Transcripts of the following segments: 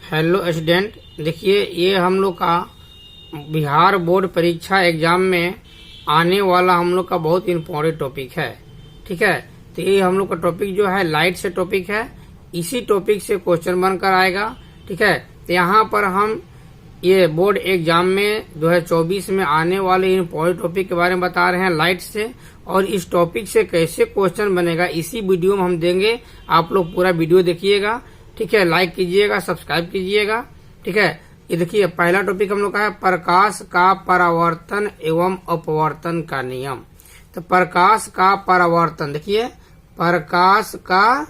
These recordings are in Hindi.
हेलो स्टूडेंट, देखिए ये हम लोग का बिहार बोर्ड परीक्षा एग्जाम में आने वाला हम लोग का बहुत इम्पोर्टेंट टॉपिक है। ठीक है, तो ये हम लोग का टॉपिक जो है लाइट से टॉपिक है। इसी टॉपिक से क्वेश्चन बनकर आएगा। ठीक है, तो यहाँ पर हम ये बोर्ड एग्जाम में 2024 में आने वाले इम्पोर्टेंट टॉपिक के बारे में बता रहे हैं लाइट से, और इस टॉपिक से कैसे क्वेश्चन बनेगा इसी वीडियो में हम देंगे। आप लोग पूरा वीडियो देखिएगा। ठीक है, लाइक कीजिएगा, सब्सक्राइब कीजिएगा। ठीक है, ये देखिए पहला टॉपिक हम लोग का है प्रकाश का परावर्तन एवं अपवर्तन का नियम। तो प्रकाश का परावर्तन, देखिए प्रकाश का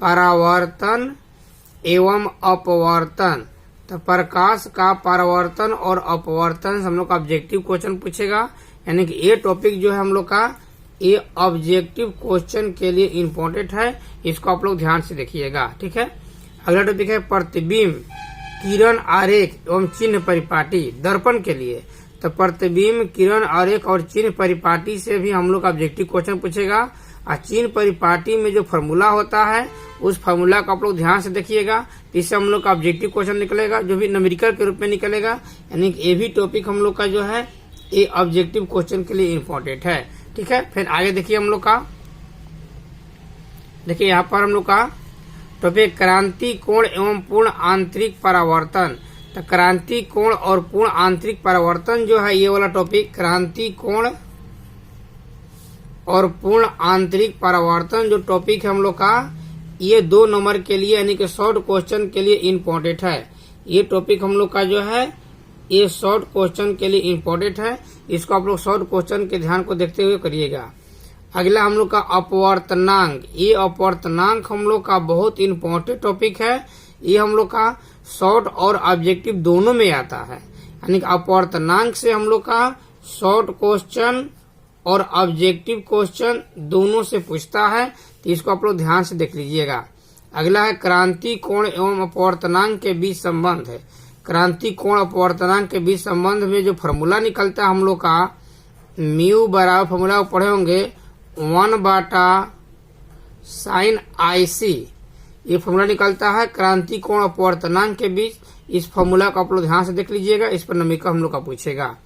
परावर्तन एवं अपवर्तन। तो प्रकाश का परावर्तन और अपवर्तन हम लोग का ऑब्जेक्टिव क्वेश्चन पूछेगा, यानी कि ये टॉपिक जो है हम लोग का ये ऑब्जेक्टिव क्वेश्चन के लिए इम्पोर्टेंट है। इसको आप लोग ध्यान से देखिएगा। ठीक है, अगला टॉपिक है प्रतिबिंब किरण आरेख एवं चिन्ह परिपाटी दर्पण के लिए। तो प्रतिबिंब किरण आरेख और चिन्ह परिपाटी से भी हम लोग का ऑब्जेक्टिव क्वेश्चन पूछेगा। और चिन्ह परिपाटी में जो फॉर्मूला होता है उस फॉर्मूला को आप लोग ध्यान से देखिएगा। इससे हम लोग का ऑब्जेक्टिव क्वेश्चन निकलेगा, जो भी न्यूमेरिकल के रूप में निकलेगा। यानी कि ये भी टॉपिक हम लोग का जो है ये ऑब्जेक्टिव क्वेश्चन के लिए इम्पोर्टेंट है। ठीक है, फिर आगे देखिए हम लोग का, देखिए यहाँ पर हम लोग का टॉपिक क्रांति कोण एवं पूर्ण आंतरिक परावर्तन। तो क्रांति कोण और पूर्ण आंतरिक परावर्तन जो है ये वाला टॉपिक, क्रांति कोण और पूर्ण आंतरिक परावर्तन जो टॉपिक है हम लोग का, ये 2 नंबर के लिए यानी कि शॉर्ट क्वेश्चन के लिए इम्पोर्टेंट है। ये टॉपिक हम लोग का जो है ये शॉर्ट क्वेश्चन के लिए इम्पोर्टेंट है। इसको आप लोग शॉर्ट क्वेश्चन के ध्यान को देखते हुए करिएगा। अगला हम लोग का अपवर्तनांक। ये अपवर्तनांक हम लोग का बहुत इम्पोर्टेंट टॉपिक है। ये हम लोग का शॉर्ट और ऑब्जेक्टिव दोनों में आता है। यानी कि अपवर्तनांक से हम लोग का शॉर्ट क्वेश्चन और ऑब्जेक्टिव क्वेश्चन दोनों से पूछता है। तो इसको आप लोग ध्यान से देख लीजिएगा। अगला है क्रांति कोण एवं अपवर्तनांक के बीच संबंध है। क्रांति कोण अपवर्तनांक के बीच संबंध में जो फॉर्मूला निकलता है हम लोग का म्यू बराबर, फॉर्मूला पढ़े होंगे 1/sin IC। ये फॉर्मूला निकलता है क्रांति कोण अपवर्तनांक के बीच। इस फॉर्मूला को आप लोग ध्यान से देख लीजिएगा, इस पर न्यूमेरिकल हम लोग का पूछेगा।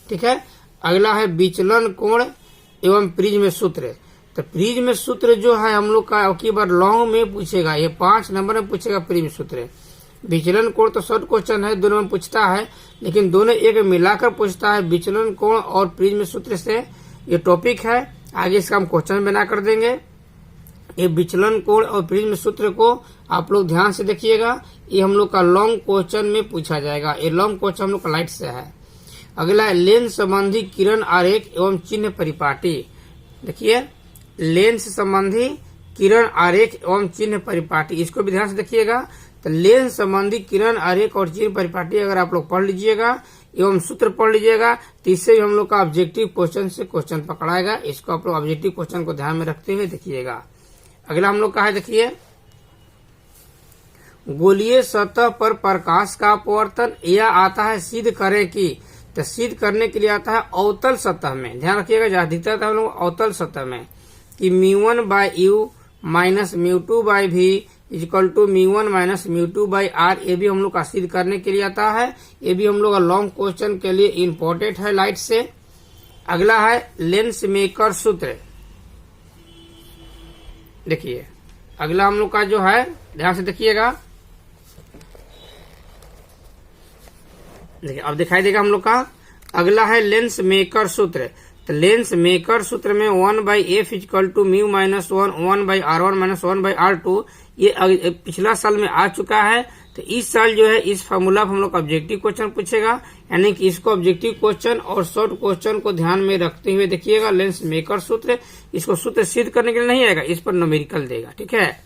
ठीक है, अगला है विचलन कोण एवं प्रिज्म सूत्र। तो प्रिज्म सूत्र जो है हम लोग का की बार लॉन्ग में पूछेगा, ये 5 नंबर में पूछेगा प्रिज्म सूत्र। विचलन कोण तो शॉर्ट क्वेश्चन है, दोनों में पूछता है, लेकिन दोनों एक मिलाकर पूछता है विचलन कोण और प्रिज्म सूत्र से। ये टॉपिक है, आगे इसका हम क्वेश्चन बना कर देंगे। ये विचलन कोण और प्रिज्म सूत्र को आप लोग ध्यान से देखिएगा। ये हम लोग का लॉन्ग क्वेश्चन में पूछा जाएगा। ये लॉन्ग क्वेश्चन हम लोग का लाइट से है। अगला है लेंस संबंधी किरण आरेख एवं चिन्ह परिपाटी। देखिए लेंस संबंधी किरण आरेख एवं चिन्ह परिपाटी, इसको भी ध्यान से देखिएगा। तो लेंस संबंधी किरण आरेख और चिन्ह परिपाटी अगर आप लोग पढ़ लीजिएगा एवं सूत्र पढ़ लीजिएगा तो इससे भी हम लोग का ऑब्जेक्टिव क्वेश्चन से क्वेश्चन पकड़ाएगा। इसको आप लोग ऑब्जेक्टिव क्वेश्चन को ध्यान में रखते हुए देखिएगा। अगला हम लोग का है, देखिए गोलीय सतह पर प्रकाश का अपवर्तन। यह आता है सिद्ध करें कि, तो सिद्ध करने के लिए आता है अवतल सतह में। ध्यान रखिएगा, अधिकतर था हम लोग अवतल सतह में कि μ1/u minus μ2/v equal to μ1 minus μ2/r। ये भी हम लोग का सिद्ध करने के लिए आता है। ये भी हम लोग का लॉन्ग क्वेश्चन के लिए इम्पोर्टेंट है लाइट से। अगला है लेंस मेकर सूत्र। देखिए अगला हम लोग का जो है ध्यान से देखिएगा। देखिए अब दिखाई देगा हम लोग का अगला है लेंस मेकर सूत्र। तो लेंस मेकर सूत्र में 1/f equal to mu minus 1/r1 minus 1/r2 ये पिछला साल में आ चुका है। तो इस साल जो है इस फॉर्मूला हम लोग ऑब्जेक्टिव क्वेश्चन पूछेगा। यानी कि इसको ऑब्जेक्टिव क्वेश्चन और शॉर्ट क्वेश्चन को ध्यान में रखते हुए देखिएगा। लेंस मेकर सूत्र, इसको सूत्र सिद्ध करने के लिए नहीं आएगा, इस पर न्यूमेरिकल देगा। ठीक है,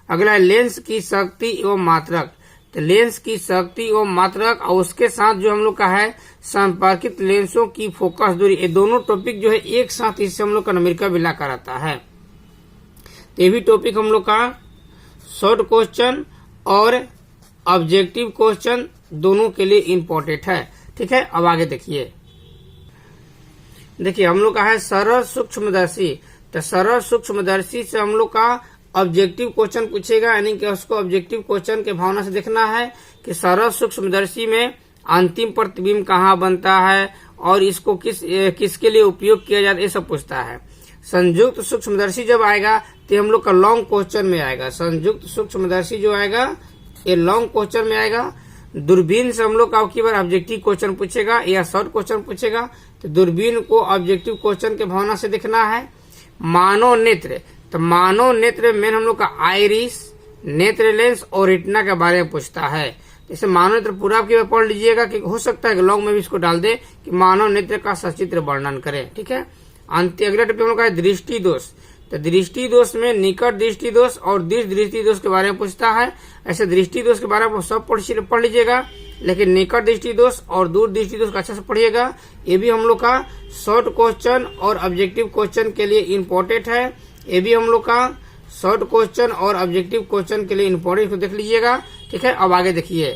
अगला है लेंस की शक्ति एवं मात्रक। तो लेंस की शक्ति एवं मात्रक और उसके साथ जो हम लोग का है संपर्कित लेंसों की फोकस दूरी, ये दोनों टॉपिक जो है एक साथ इससे हम लोग का न्यूमेरिकल मिला कर आता है। तो ये भी टॉपिक हम लोग का शॉर्ट क्वेश्चन और ऑब्जेक्टिव क्वेश्चन दोनों के लिए इम्पोर्टेंट है। ठीक है, अब आगे देखिए। देखिए हम लोग का है सरल सूक्ष्मदर्शी। तो सरल सूक्ष्मदर्शी से हम लोग का ऑब्जेक्टिव क्वेश्चन पूछेगा, यानी कि उसको ऑब्जेक्टिव क्वेश्चन के भावना से देखना है कि सरल सूक्ष्मदर्शी में अंतिम प्रतिबिंब कहाँ बनता है और इसको किसके लिए उपयोग किया जाता है, ये सब पूछता है। संयुक्त सूक्ष्मदर्शी जब आएगा तो हम लोग का लॉन्ग क्वेश्चन में आएगा। संयुक्त सूक्ष्मदर्शी जो आएगा ये लॉन्ग क्वेश्चन में आएगा। दूरबीन से हम लोग का की बार ऑब्जेक्टिव क्वेश्चन पूछेगा या शॉर्ट क्वेश्चन पूछेगा, तो दूरबीन को ऑब्जेक्टिव क्वेश्चन के भावना से देखना है। मानव नेत्र, तो मानव नेत्र में हम लोग का आइरिस, नेत्र लेंस और रेटिना के बारे में पूछता है। जैसे मानव नेत्र पूरा आपकी बार पढ़ लीजिएगा कि हो सकता है कि लॉन्ग में भी इसको डाल दे कि मानव नेत्र का सचित्र वर्णन करें। ठीक है। अगला टॉपिक हम लोग का दृष्टि दोष। तो दृष्टि दोष में निकट दृष्टि दोष और दृढ़ दृष्टि दोष के बारे में पूछता है। ऐसे दृष्टि दोष के बारे में सब पढ़ लीजिएगा, लेकिन निकट दृष्टि दोष और दूर दृष्टि दोष का अच्छा से पढ़िएगा। ये भी हम लोग का शॉर्ट क्वेश्चन और ऑब्जेक्टिव क्वेश्चन के लिए इम्पोर्टेंट है। ये भी हम लोग का शॉर्ट क्वेश्चन और ऑब्जेक्टिव क्वेश्चन के लिए इम्पोर्टेंट, को देख लीजिएगा। ठीक है। अब आगे देखिए,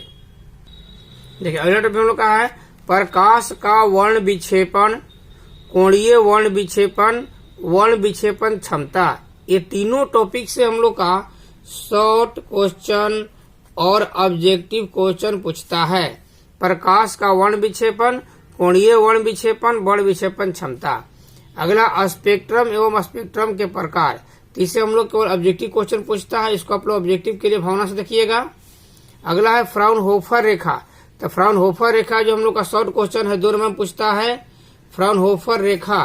अगला टॉपिक हम लोग का है प्रकाश का वर्ण विक्षेपण, कोणीय वर्ण विक्षेपण, वर्ण विक्षेपण क्षमता। ये तीनों टॉपिक से हम लोग का शॉर्ट क्वेश्चन और ऑब्जेक्टिव क्वेश्चन पूछता है। प्रकाश का वर्ण विक्षेपण, कोणीय वर्ण विक्षेपण, वर्ण विक्षेपण क्षमता। अगला स्पेक्ट्रम एवं स्पेक्ट्रम के प्रकार, इसे हम लोग केवल ऑब्जेक्टिव क्वेश्चन पूछता है। इसको आप लोग ऑब्जेक्टिव के लिए भावना से देखिएगा। अगला है फ्राउनहोफर रेखा। तो फ्राउनहोफर रेखा जो हम लोग का शॉर्ट क्वेश्चन है 2 नंबर में पूछता है, फ्राउनहोफर रेखा।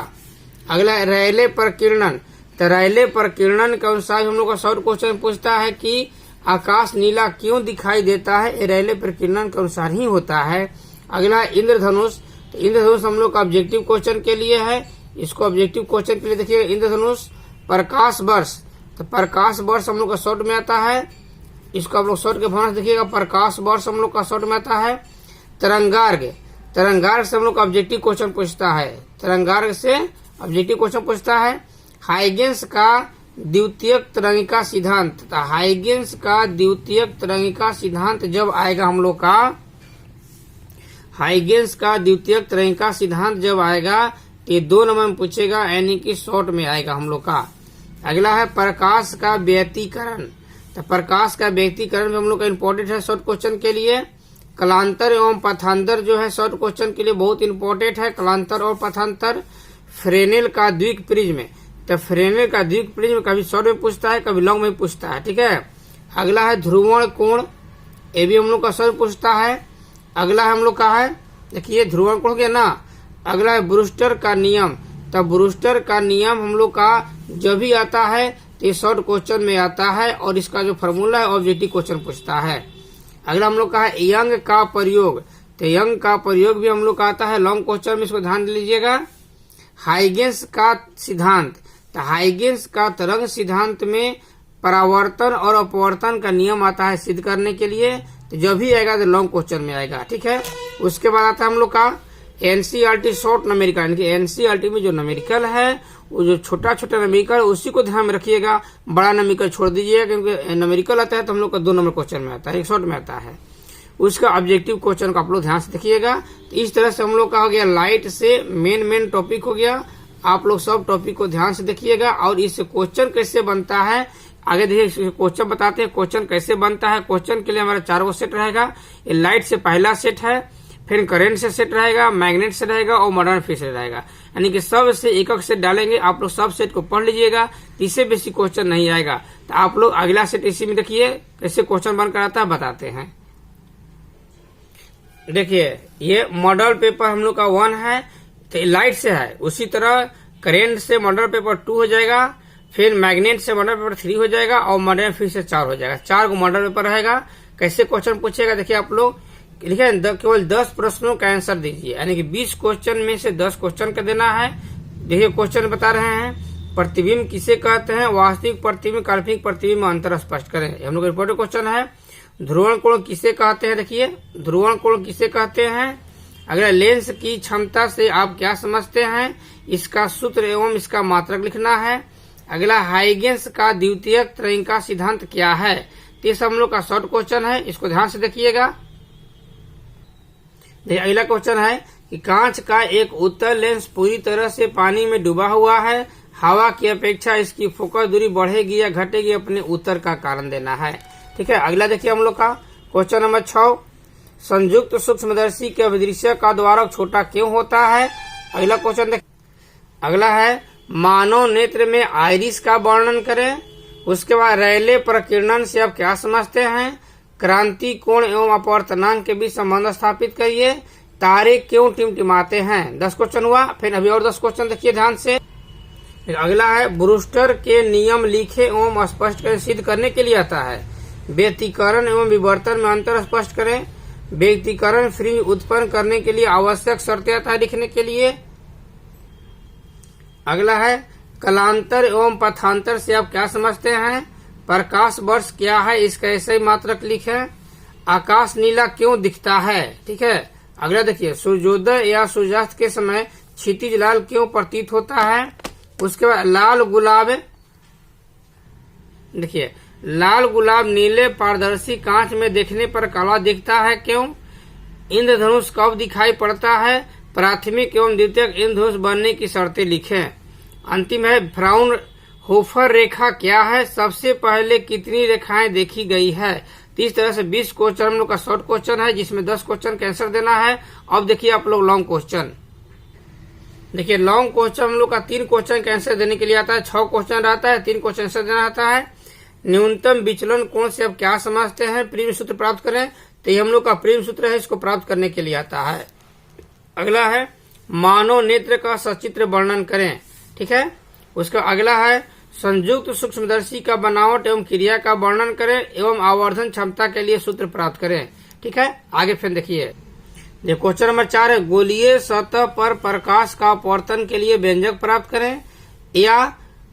अगला रेले प्रकीर्णन। तो रेले प्रकीर्णन के अनुसार हम लोग का शॉर्ट क्वेश्चन पूछता है कि आकाश नीला क्यों दिखाई देता है, ये रेले प्रकीर्णन के अनुसार ही होता है। अगला है इंद्रधनुष। तो इंद्रधनुष हम लोग का ऑब्जेक्टिव क्वेश्चन के लिए है। इसको ऑब्जेक्टिव क्वेश्चन के लिए देखिएगा। इंद्रधनुष। प्रकाश वर्ष। तो प्रकाश वर्ष हम लोग का शॉर्ट में आता है। इसको आप लोग शॉर्ट के भावना से देखिएगा। प्रकाश वर्ष हम लोग का शॉर्ट में आता है। तरंगार्घ। तरंगार्घ से हम लोग का ऑब्जेक्टिव क्वेश्चन पूछता है। तरंगार्घ से ऑब्जेक्टिव क्वेश्चन पूछता है। हाइगेंस का द्वितीयक तरंगिका सिद्धांत। तो हाइगेंस का द्वितीयक तरंगिका सिद्धांत जब आएगा हम लोग का, हाइगेंस का द्वितीयक तरंगिका सिद्धांत जब आएगा तो ये 2 नंबर में पूछेगा, यानी कि शॉर्ट में आएगा हम लोग का। अगला है प्रकाश का व्यतिकरण। तो प्रकाश का व्यतिकरण भी हम लोग का इम्पोर्टेंट है शॉर्ट क्वेश्चन के लिए। कलांतर एवं पथांतर जो है शॉर्ट क्वेश्चन के लिए बहुत इम्पोर्टेंट है, कलांतर और पथांतर। फ्रेनेल का द्विक प्रिज्म। तो फ्रेनेल का द्विक प्रिज्म कभी शॉर्ट में पूछता है, कभी लॉन्ग में पूछता है। ठीक है। अगला है ध्रुवण कोण। ये भी हम लोग का शॉर्ट पूछता है। अगला हम लोग का है, देखिए ध्रुवण कोण हो गया ना। अगला है ब्रूस्टर का नियम। तो ब्रूस्टर का नियम हम लोग का जब भी आता है तो ये शॉर्ट क्वेश्चन में आता है और इसका जो फॉर्मूला है ऑब्जेक्टिव क्वेश्चन पूछता है। अगला हम लोग का है यंग का प्रयोग। तो यंग का प्रयोग भी हम लोग का आता है लॉन्ग क्वेश्चन में, इसको ध्यान लीजिएगा। हाइगेंस का सिद्धांत। तो हाइगेंस का तरंग सिद्धांत में परावर्तन और अपवर्तन का नियम आता है सिद्ध करने के लिए। तो जब भी आएगा तो लॉन्ग क्वेश्चन में आएगा। ठीक है। उसके बाद आता है हम लोग का एनसीईआरटी शॉर्ट न्यूमेरिकल, यानी कि एनसीईआरटी में जो न्यूमेरिकल है वो जो छोटा छोटा न्यूमेरिकल उसी को ध्यान में रखिएगा, बड़ा न्यूमेरिकल छोड़ दीजिएगा, क्योंकि न्यूमेरिकल आता है तो हम लोग का 2 नंबर क्वेश्चन में आता है, एक शॉर्ट में आता है। उसका ऑब्जेक्टिव क्वेश्चन को आप लोग ध्यान से देखिएगा। तो इस तरह से हम लोग का हो गया लाइट से मेन टॉपिक हो गया। आप लोग सब टॉपिक को ध्यान से देखिएगा और इससे क्वेश्चन कैसे बनता है आगे देखिए। क्वेश्चन बताते हैं क्वेश्चन कैसे बनता है। क्वेश्चन के लिए हमारा 4 सेट रहेगा। ये लाइट से पहला सेट है, फिर करंट से सेट रहेगा, मैग्नेट से रहेगा और मॉडर्न फिर से रहेगा, यानी कि सब से एक सेट डालेंगे। आप लोग सब सेट को पढ़ लीजिएगा, इससे बेसी क्वेश्चन नहीं आएगा। तो आप लोग अगला सेट इसी में देखिए कैसे क्वेश्चन बनकर आता है, बताते हैं। देखिए ये मॉडल पेपर हम लोग का 1 है, तो लाइट से है। उसी तरह करेंट से मॉडल पेपर 2 हो जाएगा, फिर मैग्नेट से मॉडल पेपर 3 हो जाएगा और मॉडल फिर से 4 हो जाएगा। 4 को मॉडल पेपर रहेगा। कैसे क्वेश्चन पूछेगा देखिए, आप लोग लिखे केवल 10 प्रश्नों का आंसर दीजिए, यानी कि 20 क्वेश्चन में से 10 क्वेश्चन का देना है। देखिए क्वेश्चन बता रहे हैं, प्रतिबिंब किसे कहते हैं, वास्तविक प्रतिबिंब काल्पनिक प्रतिबिंब में अंतर स्पष्ट करें। हम लोग इंपोर्टेंट क्वेश्चन है। ध्रुवण कोण किसे कहते हैं, देखिए ध्रुवण कोण किसे कहते हैं। अगला लेंस की क्षमता से आप क्या समझते हैं, इसका सूत्र एवं इसका मात्रक लिखना है। अगला हाइगेंस का द्वितीयक तरंगिका सिद्धांत क्या है। तो ये सब हम लोग का शॉर्ट क्वेश्चन है, इसको ध्यान से देखिएगा। अगला क्वेश्चन है कि कांच का एक उत्तल लेंस पूरी तरह से पानी में डूबा हुआ है, हवा की अपेक्षा इसकी फोकस दूरी बढ़ेगी या घटेगी, अपने उत्तर का कारण देना है। ठीक है, अगला देखिए हम लोग का क्वेश्चन नंबर 6, संयुक्त सूक्ष्मदर्शी के अभिदृश्य का द्वारक छोटा क्यों होता है। अगला क्वेश्चन देखिए, अगला है मानव नेत्र में आइरिस का वर्णन करें। उसके बाद रैले प्रकीर्णन से आप क्या समझते हैं। क्रांति कोण एवं अपवर्तनांक के बीच संबंध स्थापित करिए। तारे क्यों टिमटिमाते हैं। 10 क्वेश्चन हुआ। फिर अभी और 10 क्वेश्चन देखिए ध्यान से। अगला है ब्रूस्टर के नियम लिखे एवं स्पष्ट कर सिद्ध करने के लिए आता है। व्यतिकरण एवं विवर्तन में अंतर स्पष्ट करें। व्यतिकरण फ्रिंज उत्पन्न करने के लिए आवश्यक शर्तें आता है लिखने के लिए। अगला है कलांतर एवं पथांतर से आप क्या समझते हैं। प्रकाश वर्ष क्या है, इसका ऐसे ही मात्रक लिखें। आकाश नीला क्यों दिखता है। ठीक है, अगला देखिए सूर्योदय या सूर्यास्त के समय क्षितिज लाल क्यों प्रतीत होता है। उसके बाद लाल गुलाब, देखिए लाल गुलाब नीले पारदर्शी कांच में देखने पर काला दिखता है क्यों। इंद्रधनुष कब दिखाई पड़ता है। प्राथमिक एवं द्वितीयक इंद्रधनुष बनने की शर्तें लिखें। अंतिम है फ्राउन होफर रेखा क्या है। सबसे पहले कितनी रेखाएं देखी गई है। तो इस तरह से 20 क्वेश्चन हम लोग का शॉर्ट क्वेश्चन है, जिसमें 10 क्वेश्चन का आंसर देना है। अब देखिए आप लोग लॉन्ग क्वेश्चन। देखिए लॉन्ग क्वेश्चन हम लोग का 3 क्वेश्चन का आंसर देने के लिए आता है। 6 क्वेश्चन रहता है, 3 क्वेश्चन आंसर देना आता है। न्यूनतम विचलन कोण से आप क्या समझते हैं। प्रीम सूत्र प्राप्त करें, तो ये हम लोग का प्रीम सूत्र है, इसको प्राप्त करने के लिए आता है। अगला है मानव नेत्र का सचित्र वर्णन करें। ठीक है, उसका अगला है संयुक्त सूक्ष्मदर्शी का बनावट एवं क्रिया का वर्णन करें एवं आवर्धन क्षमता के लिए सूत्र प्राप्त करें। ठीक है, आगे फिर देखिए क्वेश्चन नंबर 4 है गोलीय सतह पर प्रकाश का अपवर्तन के लिए व्यंजक प्राप्त करें, या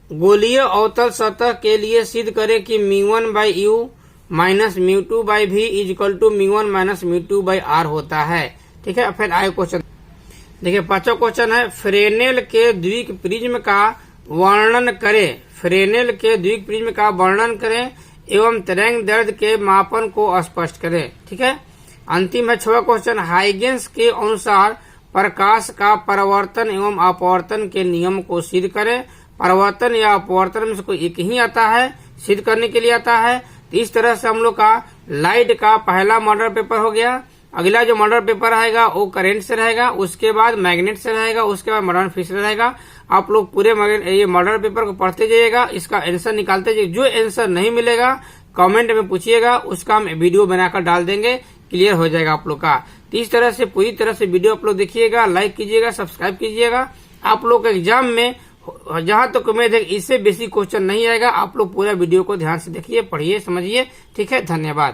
गोलीय अवतल सतह के लिए सिद्ध करें कि μ1/u minus μ2/v is equal to μ1 minus μ2/r होता है। ठीक है, फिर आगे क्वेश्चन देखिए 5वां क्वेश्चन है फ्रेनेल के द्विक प्रिज्म का वर्णन करें। फ्रेनेल के द्विक प्रिज्म का वर्णन करें एवं तरंग दैर्ध्य के मापन को स्पष्ट करें। ठीक है, अंतिम है 6वां क्वेश्चन हाइगेंस के अनुसार प्रकाश का परावर्तन एवं अपवर्तन के नियम को सिद्ध करें। परावर्तन या अपवर्तन में से कोई एक ही आता है, सिद्ध करने के लिए आता है। तो इस तरह से हम लोग का लाइट का पहला मॉडल पेपर हो गया। अगला जो मॉडल पेपर रहेगा वो करंट से रहेगा, उसके बाद मैग्नेट से रहेगा, उसके बाद मॉडर्न फिजिक्स रहेगा। आप लोग पूरे ये मॉडल पेपर को पढ़ते जाइएगा, इसका आंसर निकालते जाइए। जो आंसर नहीं मिलेगा कमेंट में पूछिएगा, उसका हम वीडियो बनाकर डाल देंगे, क्लियर हो जाएगा आप लोग का। तो इस तरह से पूरी तरह से वीडियो आप लोग देखिएगा, लाइक कीजिएगा, सब्सक्राइब कीजिएगा। आप लोग एग्जाम में जहां तक उम्मीद है इससे बेसिक क्वेश्चन नहीं आएगा। आप लोग पूरा वीडियो को ध्यान से देखिए, पढ़िए, समझिए। ठीक है, धन्यवाद।